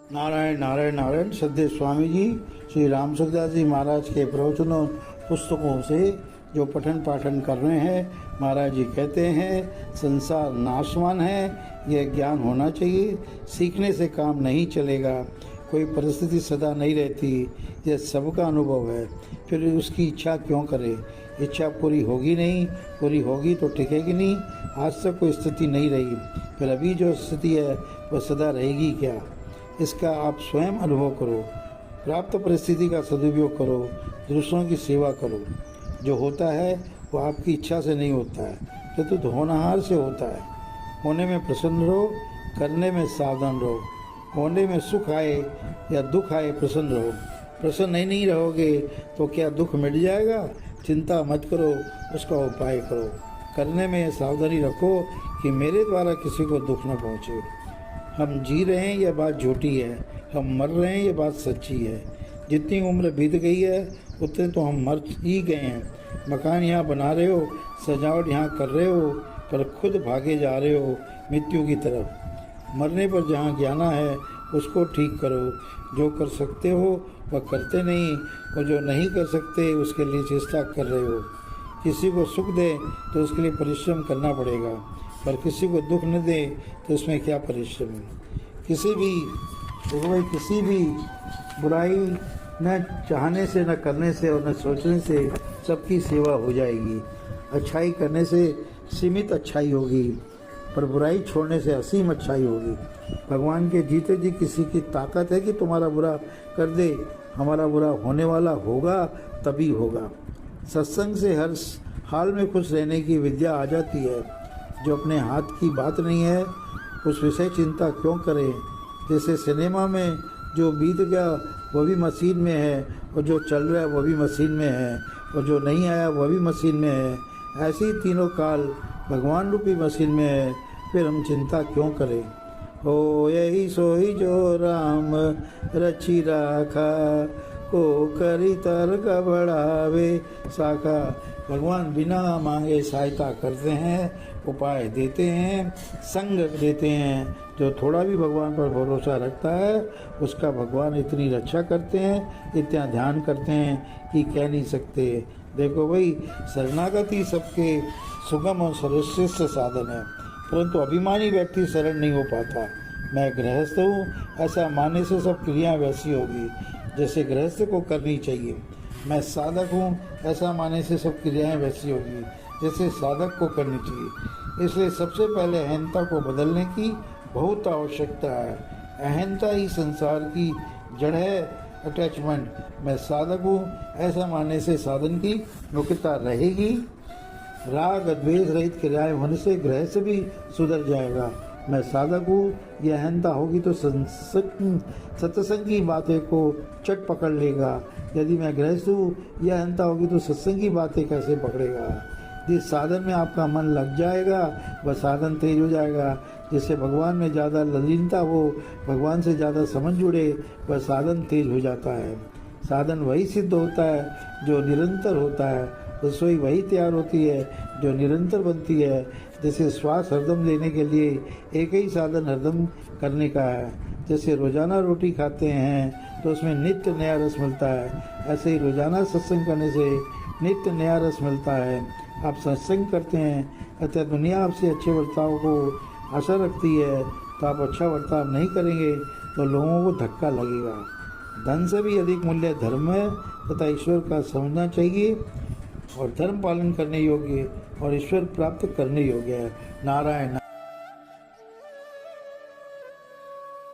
नारायण नारायण नारायण। श्रद्धेय स्वामी जी श्री राम सुखदास जी महाराज के प्रवचनों पुस्तकों से जो पठन पाठन कर रहे हैं, महाराज जी कहते हैं संसार नाशवान है, यह ज्ञान होना चाहिए। सीखने से काम नहीं चलेगा, कोई परिस्थिति सदा नहीं रहती, यह सबका अनुभव है। फिर उसकी इच्छा क्यों करे? इच्छा पूरी होगी नहीं, पूरी होगी तो टिकेगी नहीं। आज तक कोई स्थिति नहीं रही, फिर अभी जो स्थिति है वह सदा रहेगी क्या? इसका आप स्वयं अनुभव करो। प्राप्त परिस्थिति का सदुपयोग करो, दूसरों की सेवा करो। जो होता है वो आपकी इच्छा से नहीं होता है, चतुर्थ होनहार से होता है। होने में प्रसन्न रहो, करने में सावधान रहो। होने में सुख आए या दुख आए प्रसन्न रहो। प्रसन्न ही नहीं रहोगे तो क्या दुख मिट जाएगा? चिंता मत करो, उसका उपाय करो। करने में सावधानी रखो कि मेरे द्वारा किसी को दुख न पहुँचे। हम जी रहे हैं यह बात झूठी है, हम मर रहे हैं यह बात सच्ची है। जितनी उम्र बीत गई है उतने तो हम मर ही गए हैं। मकान यहाँ बना रहे हो, सजावट यहाँ कर रहे हो, पर खुद भागे जा रहे हो मृत्यु की तरफ। मरने पर जहाँ जाना है उसको ठीक करो। जो कर सकते हो वह करते नहीं, और जो नहीं कर सकते उसके लिए चेष्टा कर रहे हो। किसी को सुख दे तो उसके लिए परिश्रम करना पड़ेगा, पर किसी को दुख न दे तो उसमें क्या परिश्रम है? किसी भी बुराई न चाहने से, न करने से और न सोचने से सबकी सेवा हो जाएगी। अच्छाई करने से सीमित अच्छाई होगी, पर बुराई छोड़ने से असीम अच्छाई होगी। भगवान के जीते जी किसी की ताकत है कि तुम्हारा बुरा कर दे? हमारा बुरा होने वाला होगा तभी होगा। सत्संग से हर हाल में खुश रहने की विद्या आ जाती है। जो अपने हाथ की बात नहीं है उस विषय चिंता क्यों करें? जैसे सिनेमा में जो बीत गया वह भी मशीन में है, और जो चल रहा है वह भी मशीन में है, और जो नहीं आया वह भी मशीन में है। ऐसे ही तीनों काल भगवान रूपी मशीन में है, फिर हम चिंता क्यों करें? हो यही सोई जो राम रची राखा, को करी तर्क बढ़ावे शाखा। भगवान बिना मांगे सहायता करते हैं, उपाय देते हैं, संग देते हैं। जो थोड़ा भी भगवान पर भरोसा रखता है उसका भगवान इतनी रक्षा करते हैं, इतना ध्यान करते हैं कि कह नहीं सकते। देखो भाई, शरणागति सबके सुगम और सर्वश्रेष्ठ साधन है, परंतु अभिमानी व्यक्ति शरण नहीं हो पाता। मैं गृहस्थ हूँ ऐसा मानने से सब क्रियाएं वैसी होगी जैसे गृहस्थ को करनी चाहिए। मैं साधक हूँ ऐसा मानने से सब क्रियाएं वैसी होगी जैसे साधक को करनी चाहिए। इसलिए सबसे पहले अहंता को बदलने की बहुत आवश्यकता है। अहंता ही संसार की जड़ है, अटैचमेंट। मैं साधक हूँ ऐसा मानने से साधन की मुख्यता रहेगी। राग द्वेष रहित क्रियाएं होने से गृहस्थ भी सुधर जाएगा। मैं साधक हूँ यह अहंता होगी तो सत्संग की बातें को चट पकड़ लेगा। यदि मैं गृहस्थ हूँ यह अहंता होगी तो सत्संग की बातें कैसे पकड़ेगा? जिस साधन में आपका मन लग जाएगा वह साधन तेज हो जाएगा। जिससे भगवान में ज़्यादा ललीनता हो, भगवान से ज़्यादा समझ जुड़े, वह साधन तेज हो जाता है। साधन वही सिद्ध होता है जो निरंतर होता है। रसोई वही तैयार होती है जो निरंतर बनती है। जैसे श्वास हरदम लेने के लिए एक ही साधन हरदम करने का है। जैसे रोज़ाना रोटी खाते हैं तो उसमें नित्य नया रस मिलता है, ऐसे ही रोज़ाना सत्संग करने से नित्य नया रस मिलता है। आप सत्संग करते हैं अतः दुनिया आपसे अच्छे बर्ताव को आशा रखती है, तो आप अच्छा बर्ताव नहीं करेंगे तो लोगों को धक्का लगेगा। धन से भी अधिक मूल्य धर्म है तथा ईश्वर का समझना चाहिए, और धर्म पालन करने योग्य और ईश्वर प्राप्त करने योग्य है। नारायण।